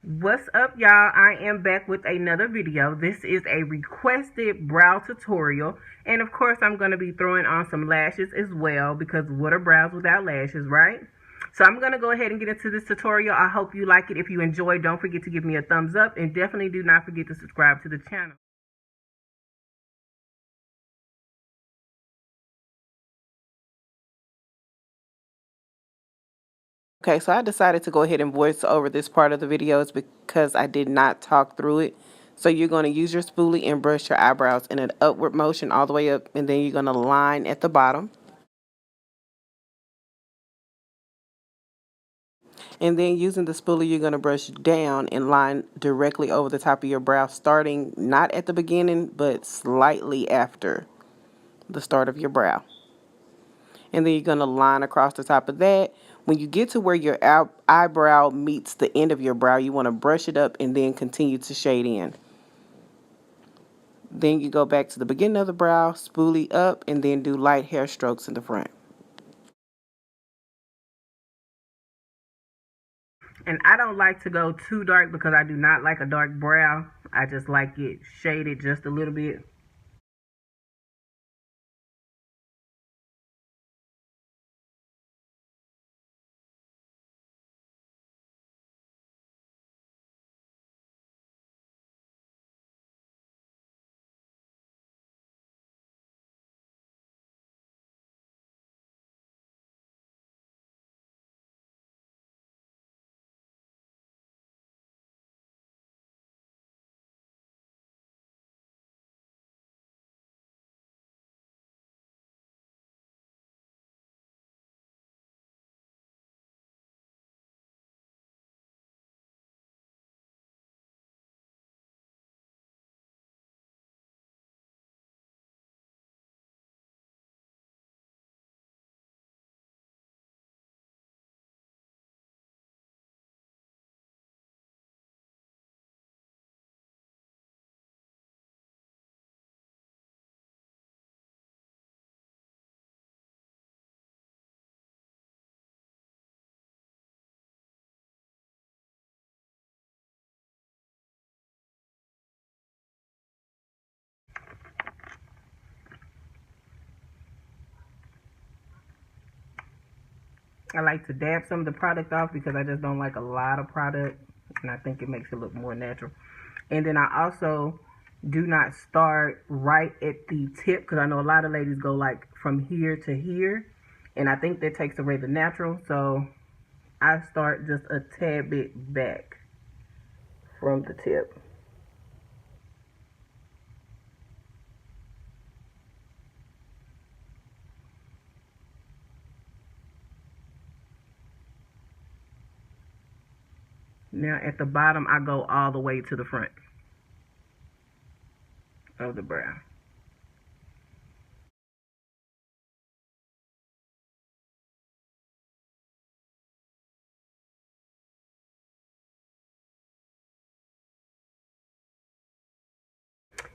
What's up, y'all? I am back with another video. This is a requested brow tutorial, and of course I'm going to be throwing on some lashes as well, because what are brows without lashes, right? So I'm going to go ahead and get into this tutorial. I hope you like it. If you enjoy, don't forget to give me a thumbs up, and definitely do not forget to subscribe to the channel. Okay, so I decided to go ahead and voice over this part of the videos because I did not talk through it. So you're going to use your spoolie and brush your eyebrows in an upward motion all the way up, and then you're going to line at the bottom. And then using the spoolie, you're going to brush down and line directly over the top of your brow, starting not at the beginning, but slightly after the start of your brow. And then you're going to line across the top of that. When you get to where your eyebrow meets the end of your brow, you want to brush it up and then continue to shade in. Then you go back to the beginning of the brow, spoolie up, and then do light hair strokes in the front. And I don't like to go too dark because I do not like a dark brow. I just like it shaded just a little bit. I like to dab some of the product off because I just don't like a lot of product, and I think it makes it look more natural. And then I also do not start right at the tip, because I know a lot of ladies go like from here to here, and I think that takes away the natural. So I start just a tad bit back from the tip. Now at the bottom, I go all the way to the front of the brow.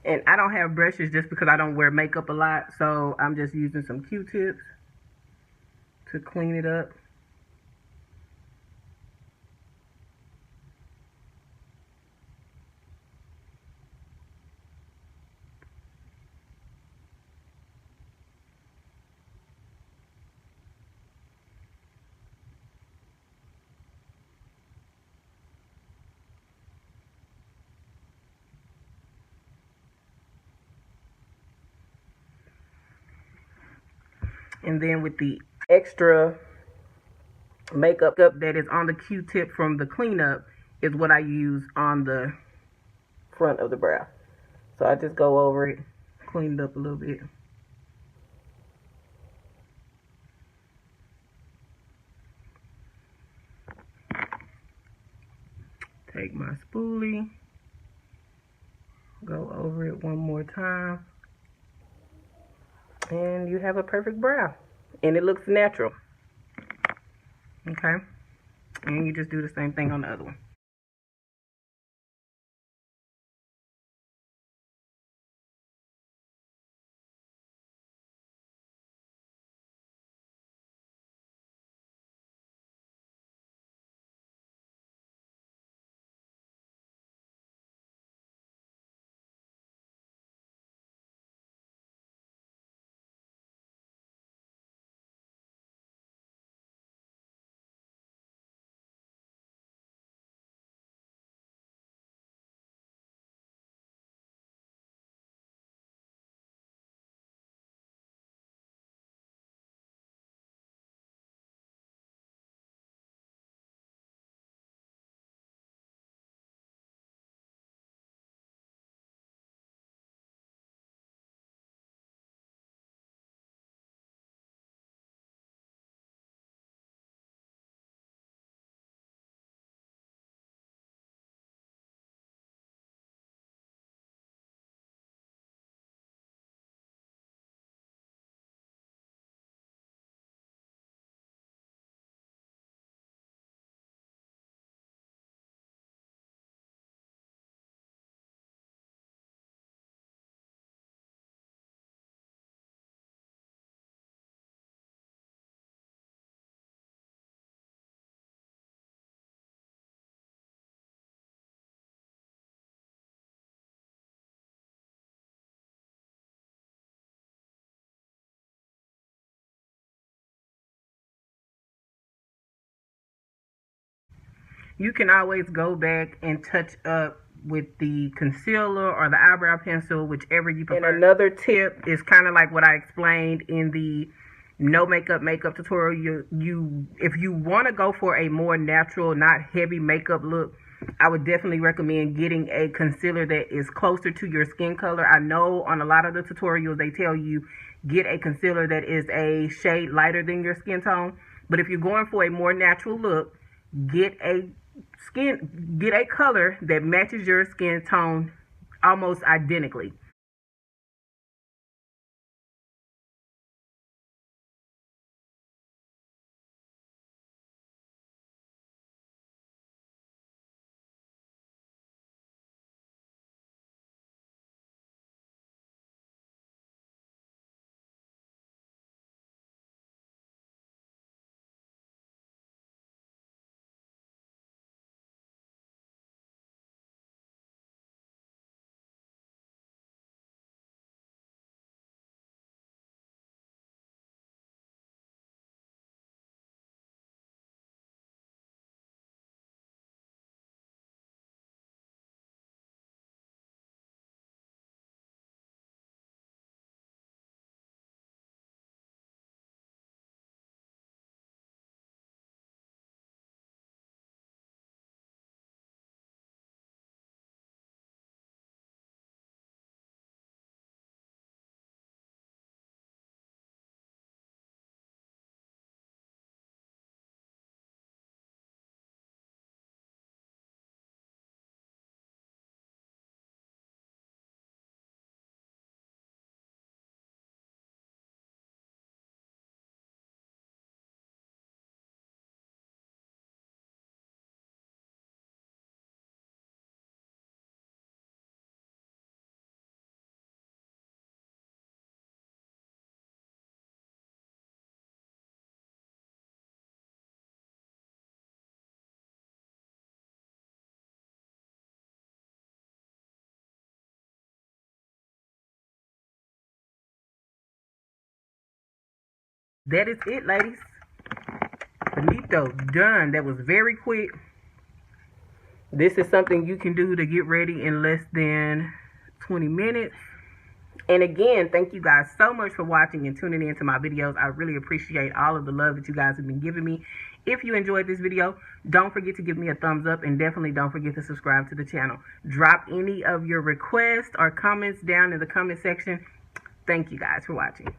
And I don't have brushes just because I don't wear makeup a lot, so I'm just using some Q-tips to clean it up. And then with the extra makeup that is on the Q-tip from the cleanup is what I use on the front of the brow. So I just go over it, clean it up a little bit. Take my spoolie, go over it one more time, and you have a perfect brow. And it looks natural. Okay? And you just do the same thing on the other one. you can always go back and touch up with the concealer or the eyebrow pencil, whichever you prefer. And another tip is kind of like what I explained in the no makeup tutorial. If you want to go for a more natural, not heavy makeup look, I would definitely recommend getting a concealer that is closer to your skin color. I know on a lot of the tutorials they tell you get a concealer that is a shade lighter than your skin tone, but if you're going for a more natural look, get a color that matches your skin tone almost identically. That is it, ladies. Finito, done. That was very quick. This is something you can do to get ready in less than 20 minutes. And again, thank you guys so much for watching and tuning in to my videos. I really appreciate all of the love that you guys have been giving me. If you enjoyed this video, don't forget to give me a thumbs up, and definitely don't forget to subscribe to the channel. Drop any of your requests or comments down in the comment section. Thank you guys for watching.